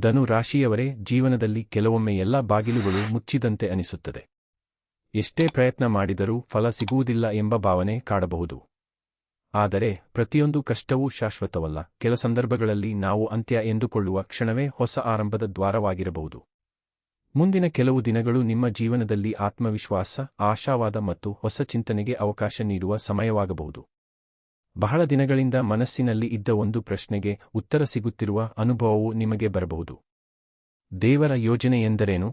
ಧನು ರಾಶಿಯವರೇ, ಜೀವನದಲ್ಲಿ ಕೆಲವೊಮ್ಮೆ ಎಲ್ಲ ಬಾಗಿಲುಗಳು ಮುಚ್ಚಿದಂತೆ ಅನಿಸುತ್ತದೆ. ಎಷ್ಟೇ ಪ್ರಯತ್ನ ಮಾಡಿದರೂ ಫಲ ಸಿಗುವುದಿಲ್ಲ ಎಂಬ ಭಾವನೆ ಕಾಡಬಹುದು. ಆದರೆ ಪ್ರತಿಯೊಂದು ಕಷ್ಟವೂ ಶಾಶ್ವತವಲ್ಲ. ಕೆಲ ಸಂದರ್ಭಗಳಲ್ಲಿ ನಾವು ಅಂತ್ಯ ಎಂದುಕೊಳ್ಳುವ ಕ್ಷಣವೇ ಹೊಸ ಆರಂಭದ ದ್ವಾರವಾಗಿರಬಹುದು. ಮುಂದಿನ ಕೆಲವು ದಿನಗಳು ನಿಮ್ಮ ಜೀವನದಲ್ಲಿ ಆತ್ಮವಿಶ್ವಾಸ, ಆಶಾವಾದ ಮತ್ತು ಹೊಸ ಚಿಂತನೆಗೆ ಅವಕಾಶ ನೀಡುವ ಸಮಯವಾಗಬಹುದು. ಬಹಳ ದಿನಗಳಿಂದ ಮನಸ್ಸಿನಲ್ಲಿ ಇದ್ದ ಒಂದು ಪ್ರಶ್ನೆಗೆ ಉತ್ತರ ಸಿಗುತ್ತಿರುವ ಅನುಭವವು ನಿಮಗೆ ಬರಬಹುದು. ದೇವರ ಯೋಜನೆ ಎಂದರೇನು?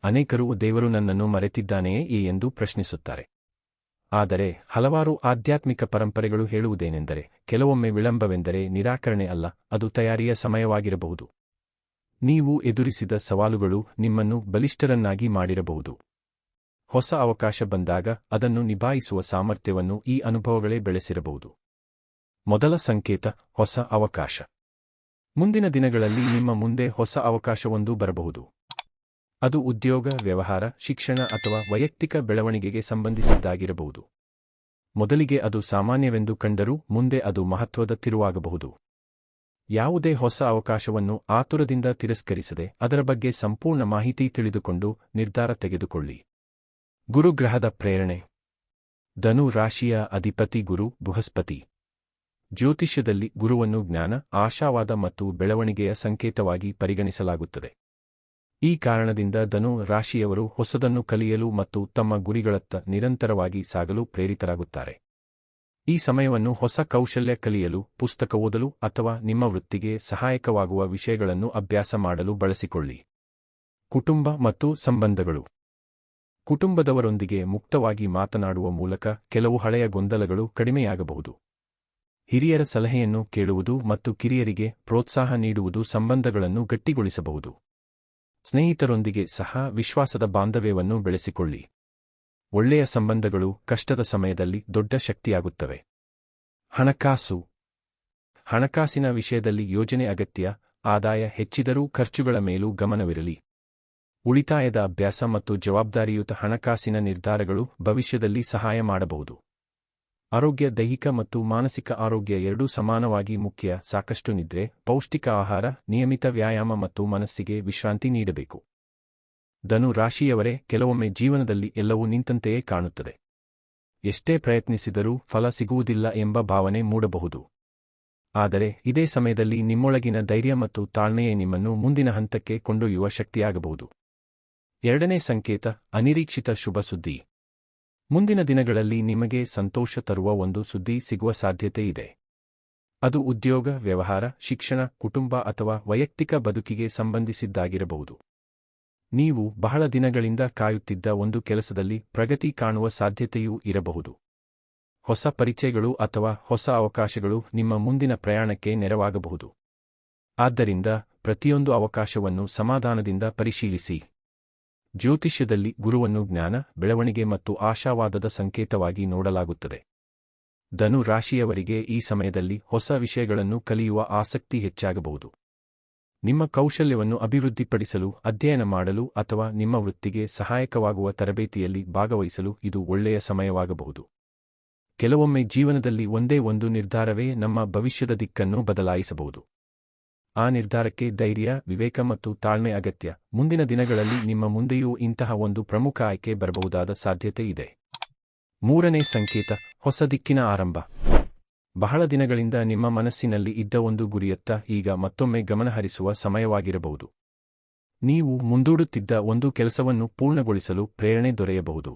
ಅನೇಕರು ದೇವರು ನನ್ನನ್ನು ಮರೆತಿದ್ದಾನೆಯೇ ಎಂದು ಪ್ರಶ್ನಿಸುತ್ತಾರೆ. ಆದರೆ ಹಲವಾರು ಆಧ್ಯಾತ್ಮಿಕ ಪರಂಪರೆಗಳು ಹೇಳುವುದೇನೆಂದರೆ, ಕೆಲವೊಮ್ಮೆ ವಿಳಂಬವೆಂದರೆ ನಿರಾಕರಣೆ ಅಲ್ಲ, ಅದು ತಯಾರಿಯ ಸಮಯವಾಗಿರಬಹುದು. ನೀವು ಎದುರಿಸಿದ ಸವಾಲುಗಳು ನಿಮ್ಮನ್ನು ಬಲಿಷ್ಠರನ್ನಾಗಿ ಮಾಡಿರಬಹುದು. ಹೊಸ ಅವಕಾಶ ಬಂದಾಗ ಅದನ್ನು ನಿಭಾಯಿಸುವ ಸಾಮರ್ಥ್ಯವನ್ನು ಈ ಅನುಭವಗಳೇ ಬೆಳೆಸಿರಬಹುದು. ಮೊದಲ ಸಂಕೇತ: ಹೊಸ ಅವಕಾಶ. ಮುಂದಿನ ದಿನಗಳಲ್ಲಿ ನಿಮ್ಮ ಮುಂದೆ ಹೊಸ ಅವಕಾಶವೊಂದು ಬರಬಹುದು. ಅದು ಉದ್ಯೋಗ, ವ್ಯವಹಾರ, ಶಿಕ್ಷಣ ಅಥವಾ ವೈಯಕ್ತಿಕ ಬೆಳವಣಿಗೆಗೆ ಸಂಬಂಧಿಸಿದ್ದಾಗಿರಬಹುದು. ಮೊದಲಿಗೆ ಅದು ಸಾಮಾನ್ಯವೆಂದು ಕಂಡರೂ ಮುಂದೆ ಅದು ಮಹತ್ವದ ತಿರುವಾಗಬಹುದು. ಯಾವುದೇ ಹೊಸ ಅವಕಾಶವನ್ನು ಆತುರದಿಂದ ತಿರಸ್ಕರಿಸದೆ ಅದರ ಬಗ್ಗೆ ಸಂಪೂರ್ಣ ಮಾಹಿತಿ ತಿಳಿದುಕೊಂಡು ನಿರ್ಧಾರ ತೆಗೆದುಕೊಳ್ಳಿ. ಗುರುಗ್ರಹದ ಪ್ರೇರಣೆ. ಧನು ರಾಶಿಯ ಅಧಿಪತಿ ಗುರು ಬೃಹಸ್ಪತಿ. ಜ್ಯೋತಿಷ್ಯದಲ್ಲಿ ಗುರುವನ್ನು ಜ್ಞಾನ, ಆಶಾವಾದ ಮತ್ತು ಬೆಳವಣಿಗೆಯ ಸಂಕೇತವಾಗಿ ಪರಿಗಣಿಸಲಾಗುತ್ತದೆ. ಈ ಕಾರಣದಿಂದ ಧನು ರಾಶಿಯವರು ಹೊಸದನ್ನು ಕಲಿಯಲು ಮತ್ತು ತಮ್ಮ ಗುರಿಗಳತ್ತ ನಿರಂತರವಾಗಿ ಸಾಗಲು ಪ್ರೇರಿತರಾಗುತ್ತಾರೆ. ಈ ಸಮಯವನ್ನು ಹೊಸ ಕೌಶಲ್ಯ ಕಲಿಯಲು, ಪುಸ್ತಕ ಓದಲು ಅಥವಾ ನಿಮ್ಮ ವೃತ್ತಿಗೆ ಸಹಾಯಕವಾಗುವ ವಿಷಯಗಳನ್ನು ಅಭ್ಯಾಸ ಮಾಡಲು ಬಳಸಿಕೊಳ್ಳಿ. ಕುಟುಂಬ ಮತ್ತು ಸಂಬಂಧಗಳು. ಕುಟುಂಬದವರೊಂದಿಗೆ ಮುಕ್ತವಾಗಿ ಮಾತನಾಡುವ ಮೂಲಕ ಕೆಲವು ಹಳೆಯ ಗೊಂದಲಗಳು ಕಡಿಮೆಯಾಗಬಹುದು. ಹಿರಿಯರ ಸಲಹೆಯನ್ನು ಕೇಳುವುದು ಮತ್ತು ಕಿರಿಯರಿಗೆ ಪ್ರೋತ್ಸಾಹ ನೀಡುವುದು ಸಂಬಂಧಗಳನ್ನು ಗಟ್ಟಿಗೊಳಿಸಬಹುದು. ಸ್ನೇಹಿತರೊಂದಿಗೆ ಸಹ ವಿಶ್ವಾಸದ ಬಾಂಧವ್ಯವನ್ನು ಬೆಳೆಸಿಕೊಳ್ಳಿ. ಒಳ್ಳೆಯ ಸಂಬಂಧಗಳು ಕಷ್ಟದ ಸಮಯದಲ್ಲಿ ದೊಡ್ಡ ಶಕ್ತಿಯಾಗುತ್ತವೆ. ಹಣಕಾಸು. ಹಣಕಾಸಿನ ವಿಷಯದಲ್ಲಿ ಯೋಜನೆ ಅಗತ್ಯ. ಆದಾಯ ಹೆಚ್ಚಿದರೂ ಖರ್ಚುಗಳ ಮೇಲೂ ಗಮನವಿರಲಿ. ಉಳಿತಾಯದ ಅಭ್ಯಾಸ ಮತ್ತು ಜವಾಬ್ದಾರಿಯುತ ಹಣಕಾಸಿನ ನಿರ್ಧಾರಗಳು ಭವಿಷ್ಯದಲ್ಲಿ ಸಹಾಯ ಮಾಡಬಹುದು. ಆರೋಗ್ಯ. ದೈಹಿಕ ಮತ್ತು ಮಾನಸಿಕ ಆರೋಗ್ಯ ಎರಡೂ ಸಮಾನವಾಗಿ ಮುಖ್ಯ. ಸಾಕಷ್ಟು ನಿದ್ರೆ, ಪೌಷ್ಟಿಕ ಆಹಾರ, ನಿಯಮಿತ ವ್ಯಾಯಾಮ ಮತ್ತು ಮನಸ್ಸಿಗೆ ವಿಶ್ರಾಂತಿ ನೀಡಬೇಕು. ಧನು ರಾಶಿಯವರೇ, ಕೆಲವೊಮ್ಮೆ ಜೀವನದಲ್ಲಿ ಎಲ್ಲವೂ ನಿಂತಂತೆಯೇ ಕಾಣುತ್ತದೆ. ಎಷ್ಟೇ ಪ್ರಯತ್ನಿಸಿದರೂ ಫಲ ಸಿಗುವುದಿಲ್ಲ ಎಂಬ ಭಾವನೆ ಮೂಡಬಹುದು. ಆದರೆ ಇದೇ ಸಮಯದಲ್ಲಿ ನಿಮ್ಮೊಳಗಿನ ಧೈರ್ಯ ಮತ್ತು ತಾಳ್ಮೆಯೇ ನಿಮ್ಮನ್ನು ಮುಂದಿನ ಹಂತಕ್ಕೆ ಕೊಂಡೊಯ್ಯುವ ಶಕ್ತಿಯಾಗಬಹುದು. ಎರಡನೇ ಸಂಕೇತ: ಅನಿರೀಕ್ಷಿತ ಶುಭ ಸುದ್ದಿ. ಮುಂದಿನ ದಿನಗಳಲ್ಲಿ ನಿಮಗೆ ಸಂತೋಷ ತರುವ ಒಂದು ಸುದ್ದಿ ಸಿಗುವ ಸಾಧ್ಯತೆ ಇದೆ. ಅದು ಉದ್ಯೋಗ, ವ್ಯವಹಾರ, ಶಿಕ್ಷಣ, ಕುಟುಂಬ ಅಥವಾ ವೈಯಕ್ತಿಕ ಬದುಕಿಗೆ ಸಂಬಂಧಿಸಿದ್ದಾಗಿರಬಹುದು. ನೀವು ಬಹಳ ದಿನಗಳಿಂದ ಕಾಯುತ್ತಿದ್ದ ಒಂದು ಕೆಲಸದಲ್ಲಿ ಪ್ರಗತಿ ಕಾಣುವ ಸಾಧ್ಯತೆಯೂ ಇರಬಹುದು. ಹೊಸ ಪರಿಚಯಗಳು ಅಥವಾ ಹೊಸ ಅವಕಾಶಗಳು ನಿಮ್ಮ ಮುಂದಿನ ಪ್ರಯಾಣಕ್ಕೆ ನೆರವಾಗಬಹುದು. ಆದ್ದರಿಂದ ಪ್ರತಿಯೊಂದು ಅವಕಾಶವನ್ನು ಸಮಾಧಾನದಿಂದ ಪರಿಶೀಲಿಸಿ. ಜ್ಯೋತಿಷ್ಯದಲ್ಲಿ ಗುರುವನ್ನು ಜ್ಞಾನ, ಬೆಳವಣಿಗೆ ಮತ್ತು ಆಶಾವಾದದ ಸಂಕೇತವಾಗಿ ನೋಡಲಾಗುತ್ತದೆ. ಧನು ರಾಶಿಯವರಿಗೆ ಈ ಸಮಯದಲ್ಲಿ ಹೊಸ ವಿಷಯಗಳನ್ನು ಕಲಿಯುವ ಆಸಕ್ತಿ ಹೆಚ್ಚಾಗಬಹುದು. ನಿಮ್ಮ ಕೌಶಲ್ಯವನ್ನು ಅಭಿವೃದ್ಧಿಪಡಿಸಲು, ಅಧ್ಯಯನ ಮಾಡಲು ಅಥವಾ ನಿಮ್ಮ ವೃತ್ತಿಗೆ ಸಹಾಯಕವಾಗುವ ತರಬೇತಿಯಲ್ಲಿ ಭಾಗವಹಿಸಲು ಇದು ಒಳ್ಳೆಯ ಸಮಯವಾಗಬಹುದು. ಕೆಲವೊಮ್ಮೆ ಜೀವನದಲ್ಲಿ ಒಂದೇ ಒಂದು ನಿರ್ಧಾರವೇ ನಮ್ಮ ಭವಿಷ್ಯದ ದಿಕ್ಕನ್ನು ಬದಲಾಯಿಸಬಹುದು. ಆ ನಿರ್ಧಾರಕ್ಕೆ ಧೈರ್ಯ, ವಿವೇಕ ಮತ್ತು ತಾಳ್ಮೆ ಅಗತ್ಯ. ಮುಂದಿನ ದಿನಗಳಲ್ಲಿ ನಿಮ್ಮ ಮುಂದೆಯೂ ಇಂತಹ ಒಂದು ಪ್ರಮುಖ ಆಯ್ಕೆ ಬರಬಹುದಾದ ಸಾಧ್ಯತೆ ಇದೆ. ಮೂರನೇ ಸಂಕೇತ: ಹೊಸ ದಿಕ್ಕಿನ ಆರಂಭ. ಬಹಳ ದಿನಗಳಿಂದ ನಿಮ್ಮ ಮನಸ್ಸಿನಲ್ಲಿ ಇದ್ದ ಒಂದು ಗುರಿಯತ್ತ ಈಗ ಮತ್ತೊಮ್ಮೆ ಗಮನಹರಿಸುವ ಸಮಯವಾಗಿರಬಹುದು. ನೀವು ಮುಂದೂಡುತ್ತಿದ್ದ ಒಂದು ಕೆಲಸವನ್ನು ಪೂರ್ಣಗೊಳಿಸಲು ಪ್ರೇರಣೆ ದೊರೆಯಬಹುದು.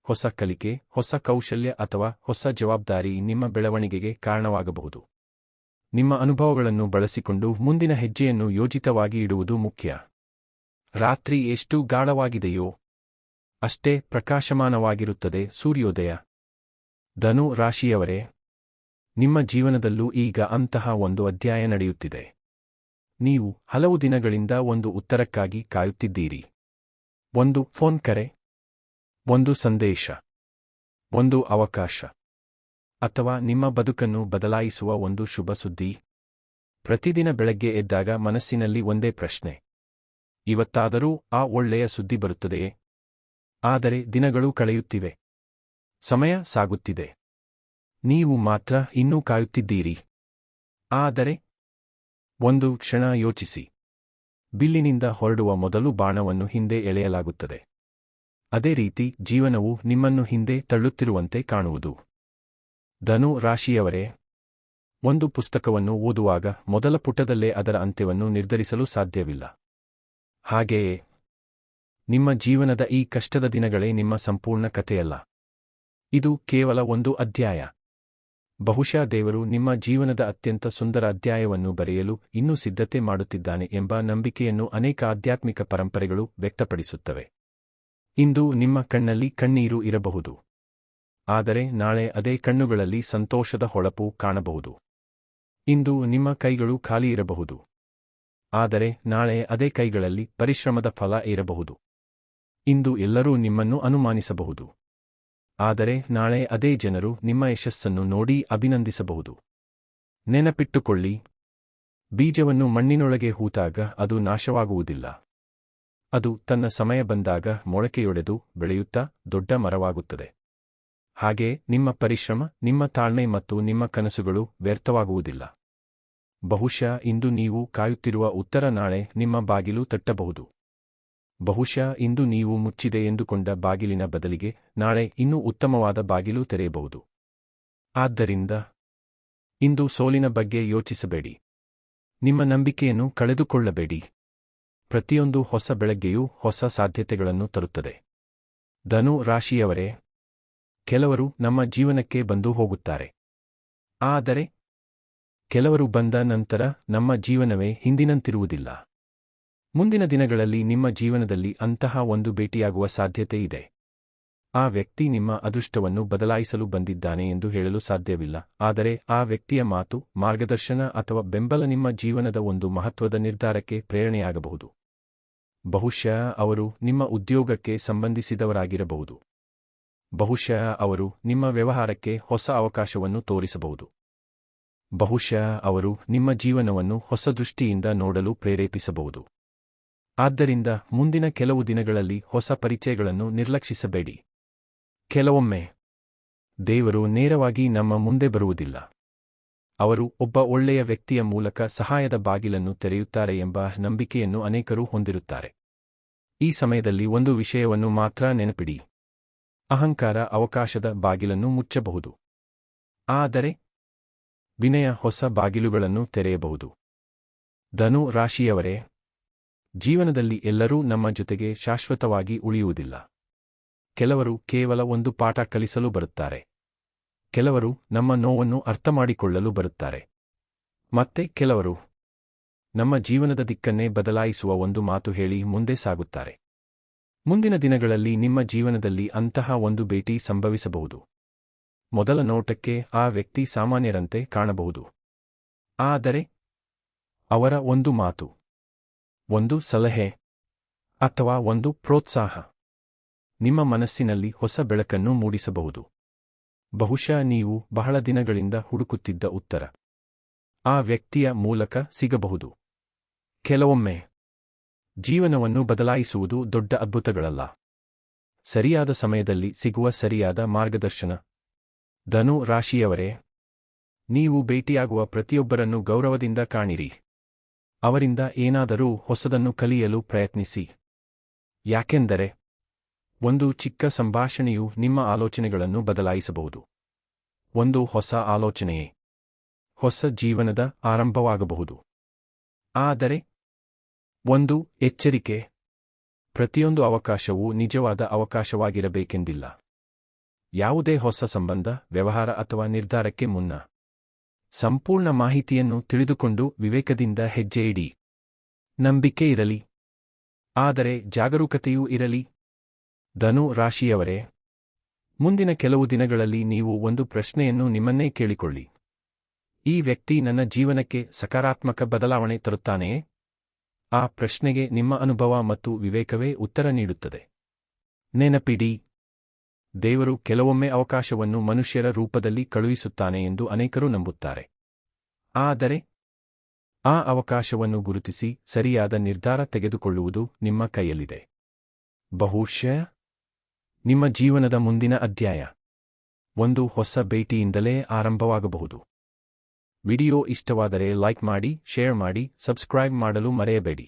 ಹೊಸ ಕಲಿಕೆ, ಹೊಸ ಕೌಶಲ್ಯ ಅಥವಾ ಹೊಸ ಜವಾಬ್ದಾರಿ ನಿಮ್ಮ ಬೆಳವಣಿಗೆಗೆ ಕಾರಣವಾಗಬಹುದು. ನಿಮ್ಮ ಅನುಭವಗಳನ್ನು ಬಳಸಿಕೊಂಡು ಮುಂದಿನ ಹೆಜ್ಜೆಯನ್ನು ಯೋಜಿತವಾಗಿ ಇಡುವುದು ಮುಖ್ಯ. ರಾತ್ರಿ ಎಷ್ಟು ಗಾಢವಾಗಿದೆಯೋ ಅಷ್ಟೇ ಪ್ರಕಾಶಮಾನವಾಗಿರುತ್ತದೆ ಸೂರ್ಯೋದಯ. ಧನು ರಾಶಿಯವರೇ, ನಿಮ್ಮ ಜೀವನದಲ್ಲೂ ಈಗ ಅಂತಹ ಒಂದು ಅಧ್ಯಾಯ ನಡೆಯುತ್ತಿದೆ. ನೀವು ಹಲವು ದಿನಗಳಿಂದ ಒಂದು ಉತ್ತರಕ್ಕಾಗಿ ಕಾಯುತ್ತಿದ್ದೀರಿ. ಒಂದು ಫೋನ್ ಕರೆ, ಒಂದು ಸಂದೇಶ, ಒಂದು ಅವಕಾಶ, ಅಥವಾ ನಿಮ್ಮ ಬದುಕನ್ನು ಬದಲಾಯಿಸುವ ಒಂದು ಶುಭ ಸುದ್ದಿ. ಪ್ರತಿದಿನ ಬೆಳಗ್ಗೆ ಎದ್ದಾಗ ಮನಸ್ಸಿನಲ್ಲಿ ಒಂದೇ ಪ್ರಶ್ನೆ: ಇವತ್ತಾದರೂ ಆ ಒಳ್ಳೆಯ ಸುದ್ದಿ ಬರುತ್ತದೆಯೇ? ಆದರೆ ದಿನಗಳು ಕಳೆಯುತ್ತಿವೆ, ಸಮಯ ಸಾಗುತ್ತಿದೆ. ನೀವು ಮಾತ್ರ ಇನ್ನೂ ಕಾಯುತ್ತಿದ್ದೀರಿ. ಆದರೆ ಒಂದು ಕ್ಷಣ ಯೋಚಿಸಿ. ಬಿಲ್ಲಿನಿಂದ ಹೊರಡುವ ಮೊದಲು ಬಾಣವನ್ನು ಹಿಂದೆ ಎಳೆಯಲಾಗುತ್ತದೆ. ಅದೇ ರೀತಿ ಜೀವನವು ನಿಮ್ಮನ್ನು ಹಿಂದೆ ತಳ್ಳುತ್ತಿರುವಂತೆ ಕಾಣುವುದು. ಧನು ರಾಶಿಯವರೇ, ಒಂದು ಪುಸ್ತಕವನ್ನು ಓದುವಾಗ ಮೊದಲ ಪುಟದಲ್ಲೇ ಅದರ ಅಂತ್ಯವನ್ನು ನಿರ್ಧರಿಸಲು ಸಾಧ್ಯವಿಲ್ಲ. ಹಾಗೆಯೇ ನಿಮ್ಮ ಜೀವನದ ಈ ಕಷ್ಟದ ದಿನಗಳೇ ನಿಮ್ಮ ಸಂಪೂರ್ಣ ಕಥೆಯಲ್ಲ. ಇದು ಕೇವಲ ಒಂದು ಅಧ್ಯಾಯ. ಬಹುಶಃ ದೇವರು ನಿಮ್ಮ ಜೀವನದ ಅತ್ಯಂತ ಸುಂದರ ಅಧ್ಯಾಯವನ್ನು ಬರೆಯಲು ಇನ್ನೂ ಸಿದ್ಧತೆ ಮಾಡುತ್ತಿದ್ದಾನೆ ಎಂಬ ನಂಬಿಕೆಯನ್ನು ಅನೇಕ ಆಧ್ಯಾತ್ಮಿಕ ಪರಂಪರೆಗಳು ವ್ಯಕ್ತಪಡಿಸುತ್ತವೆ. ಇಂದು ನಿಮ್ಮ ಕಣ್ಣಲ್ಲಿ ಕಣ್ಣೀರು ಇರಬಹುದು. ಆದರೆ ನಾಳೆ ಅದೇ ಕಣ್ಣುಗಳಲ್ಲಿ ಸಂತೋಷದ ಹೊಳಪು ಕಾಣಬಹುದು. ಇಂದು ನಿಮ್ಮ ಕೈಗಳು ಖಾಲಿ ಇರಬಹುದು. ಆದರೆ ನಾಳೆ ಅದೇ ಕೈಗಳಲ್ಲಿ ಪರಿಶ್ರಮದ ಫಲ ಇರಬಹುದು. ಇಂದು ಎಲ್ಲರೂ ನಿಮ್ಮನ್ನು ಅನುಮಾನಿಸಬಹುದು. ಆದರೆ ನಾಳೆ ಅದೇ ಜನರು ನಿಮ್ಮ ಯಶಸ್ಸನ್ನು ನೋಡಿ ಅಭಿನಂದಿಸಬಹುದು. ನೆನಪಿಟ್ಟುಕೊಳ್ಳಿ, ಬೀಜವನ್ನು ಮಣ್ಣಿನೊಳಗೆ ಹೂತಾಗ ಅದು ನಾಶವಾಗುವುದಿಲ್ಲ. ಅದು ತನ್ನ ಸಮಯ ಬಂದಾಗ ಮೊಳಕೆಯೊಡೆದು ಬೆಳೆಯುತ್ತಾ ದೊಡ್ಡ ಮರವಾಗುತ್ತದೆ. ಹಾಗೆ ನಿಮ್ಮ ಪರಿಶ್ರಮ, ನಿಮ್ಮ ತಾಳ್ಮೆ ಮತ್ತು ನಿಮ್ಮ ಕನಸುಗಳು ವ್ಯರ್ಥವಾಗುವುದಿಲ್ಲ. ಬಹುಶಃ ಇಂದು ನೀವು ಕಾಯುತ್ತಿರುವ ಉತ್ತರ ನಾಳೆ ನಿಮ್ಮ ಬಾಗಿಲು ತಟ್ಟಬಹುದು. ಬಹುಶಃ ಇಂದು ನೀವು ಮುಚ್ಚಿದೆ ಎಂದುಕೊಂಡ ಬಾಗಿಲಿನ ಬದಲಿಗೆ ನಾಳೆ ಇನ್ನೂ ಉತ್ತಮವಾದ ಬಾಗಿಲು ತೆರೆಯಬಹುದು. ಆದ್ದರಿಂದ ಇಂದು ಸೋಲಿನ ಬಗ್ಗೆ ಯೋಚಿಸಬೇಡಿ. ನಿಮ್ಮ ನಂಬಿಕೆಯನ್ನು ಕಳೆದುಕೊಳ್ಳಬೇಡಿ. ಪ್ರತಿಯೊಂದು ಹೊಸ ಬೆಳಗ್ಗೆಯೂ ಹೊಸ ಸಾಧ್ಯತೆಗಳನ್ನು ತರುತ್ತದೆ. ಧನು ರಾಶಿಯವರೇ, ಕೆಲವರು ನಮ್ಮ ಜೀವನಕ್ಕೆ ಬಂದು ಹೋಗುತ್ತಾರೆ. ಆದರೆ ಕೆಲವರು ಬಂದ ನಂತರ ನಮ್ಮ ಜೀವನವೇ ಹಿಂದಿನಂತಿರುವುದಿಲ್ಲ. ಮುಂದಿನ ದಿನಗಳಲ್ಲಿ ನಿಮ್ಮ ಜೀವನದಲ್ಲಿ ಅಂತಹ ಒಂದು ಭೇಟಿಯಾಗುವ ಸಾಧ್ಯತೆ ಇದೆ. ಆ ವ್ಯಕ್ತಿ ನಿಮ್ಮ ಅದೃಷ್ಟವನ್ನು ಬದಲಾಯಿಸಲು ಬಂದಿದ್ದಾನೆ ಎಂದು ಹೇಳಲು ಸಾಧ್ಯವಿಲ್ಲ, ಆದರೆ ಆ ವ್ಯಕ್ತಿಯ ಮಾತು, ಮಾರ್ಗದರ್ಶನ ಅಥವಾ ಬೆಂಬಲ ನಿಮ್ಮ ಜೀವನದ ಒಂದು ಮಹತ್ವದ ನಿರ್ಧಾರಕ್ಕೆ ಪ್ರೇರಣೆಯಾಗಬಹುದು. ಬಹುಶಃ ಅವರು ನಿಮ್ಮ ಉದ್ಯೋಗಕ್ಕೆ ಸಂಬಂಧಿಸಿದವರಾಗಿರಬಹುದು. ಬಹುಶಃ ಅವರು ನಿಮ್ಮ ವ್ಯವಹಾರಕ್ಕೆ ಹೊಸ ಅವಕಾಶವನ್ನು ತೋರಿಸಬಹುದು. ಬಹುಶಃ ಅವರು ನಿಮ್ಮ ಜೀವನವನ್ನು ಹೊಸ ದೃಷ್ಟಿಯಿಂದ ನೋಡಲು ಪ್ರೇರೇಪಿಸಬಹುದು. ಆದ್ದರಿಂದ ಮುಂದಿನ ಕೆಲವು ದಿನಗಳಲ್ಲಿ ಹೊಸ ಪರಿಚಯಗಳನ್ನು ನಿರ್ಲಕ್ಷಿಸಬೇಡಿ. ಕೆಲವೊಮ್ಮೆ ದೇವರು ನೇರವಾಗಿ ನಮ್ಮ ಮುಂದೆ ಬರುವುದಿಲ್ಲ. ಅವರು ಒಬ್ಬ ಒಳ್ಳೆಯ ವ್ಯಕ್ತಿಯ ಮೂಲಕ ಸಹಾಯದ ಬಾಗಿಲನ್ನು ತೆರೆಯುತ್ತಾರೆ ಎಂಬ ನಂಬಿಕೆಯನ್ನು ಅನೇಕರು ಹೊಂದಿರುತ್ತಾರೆ. ಈ ಸಮಯದಲ್ಲಿ ಒಂದು ವಿಷಯವನ್ನು ಮಾತ್ರ ನೆನಪಿಡಿ: ಅಹಂಕಾರ ಅವಕಾಶದ ಬಾಗಿಲನ್ನು ಮುಚ್ಚಬಹುದು, ಆದರೆ ವಿನಯ ಹೊಸ ಬಾಗಿಲುಗಳನ್ನು ತೆರೆಯಬಹುದು. ಧನು ರಾಶಿಯವರೇ, ಜೀವನದಲ್ಲಿ ಎಲ್ಲರೂ ನಮ್ಮ ಜೊತೆಗೆ ಶಾಶ್ವತವಾಗಿ ಉಳಿಯುವುದಿಲ್ಲ. ಕೆಲವರು ಕೇವಲ ಒಂದು ಪಾಠ ಕಲಿಸಲು ಬರುತ್ತಾರೆ. ಕೆಲವರು ನಮ್ಮ ನೋವನ್ನು ಅರ್ಥಮಾಡಿಕೊಳ್ಳಲು ಬರುತ್ತಾರೆ. ಮತ್ತೆ ಕೆಲವರು ನಮ್ಮ ಜೀವನದ ದಿಕ್ಕನ್ನೇ ಬದಲಾಯಿಸುವ ಒಂದು ಮಾತು ಹೇಳಿ ಮುಂದೆ ಸಾಗುತ್ತಾರೆ. ಮುಂದಿನ ದಿನಗಳಲ್ಲಿ ನಿಮ್ಮ ಜೀವನದಲ್ಲಿ ಅಂತಹ ಒಂದು ಭೇಟಿ ಸಂಭವಿಸಬಹುದು. ಮೊದಲ ನೋಟಕ್ಕೆ ಆ ವ್ಯಕ್ತಿ ಸಾಮಾನ್ಯರಂತೆ ಕಾಣಬಹುದು. ಆದರೆ ಅವರ ಒಂದು ಮಾತು, ಒಂದು ಸಲಹೆ ಅಥವಾ ಒಂದು ಪ್ರೋತ್ಸಾಹ ನಿಮ್ಮ ಮನಸ್ಸಿನಲ್ಲಿ ಹೊಸ ಬೆಳಕನ್ನು ಮೂಡಿಸಬಹುದು. ಬಹುಶಃ ನೀವು ಬಹಳ ದಿನಗಳಿಂದ ಹುಡುಕುತ್ತಿದ್ದ ಉತ್ತರ ಆ ವ್ಯಕ್ತಿಯ ಮೂಲಕ ಸಿಗಬಹುದು. ಕೆಲವೊಮ್ಮೆ ಜೀವನವನ್ನು ಬದಲಾಯಿಸುವುದು ದೊಡ್ಡ ಅದ್ಭುತಗಳಲ್ಲ, ಸರಿಯಾದ ಸಮಯದಲ್ಲಿ ಸಿಗುವ ಸರಿಯಾದ ಮಾರ್ಗದರ್ಶನ. ಧನು ರಾಶಿಯವರೇ, ನೀವು ಭೇಟಿಯಾಗುವ ಪ್ರತಿಯೊಬ್ಬರನ್ನು ಗೌರವದಿಂದ ಕಾಣಿರಿ. ಅವರಿಂದ ಏನಾದರೂ ಹೊಸದನ್ನು ಕಲಿಯಲು ಪ್ರಯತ್ನಿಸಿ. ಯಾಕೆಂದರೆ ಒಂದು ಚಿಕ್ಕ ಸಂಭಾಷಣೆಯು ನಿಮ್ಮ ಆಲೋಚನೆಗಳನ್ನು ಬದಲಾಯಿಸಬಹುದು. ಒಂದು ಹೊಸ ಆಲೋಚನೆಯೇ ಹೊಸ ಜೀವನದ ಆರಂಭವಾಗಬಹುದು. ಆದರೆ ಒಂದು ಎಚ್ಚರಿಕೆ: ಪ್ರತಿಯೊಂದು ಅವಕಾಶವೂ ನಿಜವಾದ ಅವಕಾಶವಾಗಿರಬೇಕೆಂದಿಲ್ಲ. ಯಾವುದೇ ಹೊಸ ಸಂಬಂಧ, ವ್ಯವಹಾರ ಅಥವಾ ನಿರ್ಧಾರಕ್ಕೆ ಮುನ್ನ ಸಂಪೂರ್ಣ ಮಾಹಿತಿಯನ್ನು ತಿಳಿದುಕೊಂಡು ವಿವೇಕದಿಂದ ಹೆಜ್ಜೆ ಇಡಿ. ನಂಬಿಕೆ ಇರಲಿ, ಆದರೆ ಜಾಗರೂಕತೆಯೂ ಇರಲಿ. ಧನು ರಾಶಿಯವರೇ, ಮುಂದಿನ ಕೆಲವು ದಿನಗಳಲ್ಲಿ ನೀವು ಒಂದು ಪ್ರಶ್ನೆಯನ್ನು ನಿಮ್ಮನ್ನೇ ಕೇಳಿಕೊಳ್ಳಿ: ಈ ವ್ಯಕ್ತಿ ನನ್ನ ಜೀವನಕ್ಕೆ ಸಕಾರಾತ್ಮಕ ಬದಲಾವಣೆ ತರುತ್ತಾನೆಯೇ? ಆ ಪ್ರಶ್ನೆಗೆ ನಿಮ್ಮ ಅನುಭವ ಮತ್ತು ವಿವೇಕವೇ ಉತ್ತರ ನೀಡುತ್ತದೆ. ನೆನಪಿಡಿ, ದೇವರು ಕೆಲವೊಮ್ಮೆ ಅವಕಾಶವನ್ನು ಮನುಷ್ಯರ ರೂಪದಲ್ಲಿ ಕಳುಹಿಸುತ್ತಾನೆ ಎಂದು ಅನೇಕರು ನಂಬುತ್ತಾರೆ. ಆದರೆ ಆ ಅವಕಾಶವನ್ನು ಗುರುತಿಸಿ ಸರಿಯಾದ ನಿರ್ಧಾರ ತೆಗೆದುಕೊಳ್ಳುವುದು ನಿಮ್ಮ ಕೈಯಲ್ಲಿದೆ. ಬಹುಶಃ ನಿಮ್ಮ ಜೀವನದ ಮುಂದಿನ ಅಧ್ಯಾಯ ಒಂದು ಹೊಸ ಭೇಟಿಯಿಂದಲೇ ಆರಂಭವಾಗಬಹುದು. ವಿಡಿಯೋ ಇಷ್ಟವಾದರೆ ಲೈಕ್ ಮಾಡಿ, ಶೇರ್ ಮಾಡಿ, ಸಬ್ಸ್ಕ್ರೈಬ್ ಮಾಡಲು ಮರೆಯಬೇಡಿ.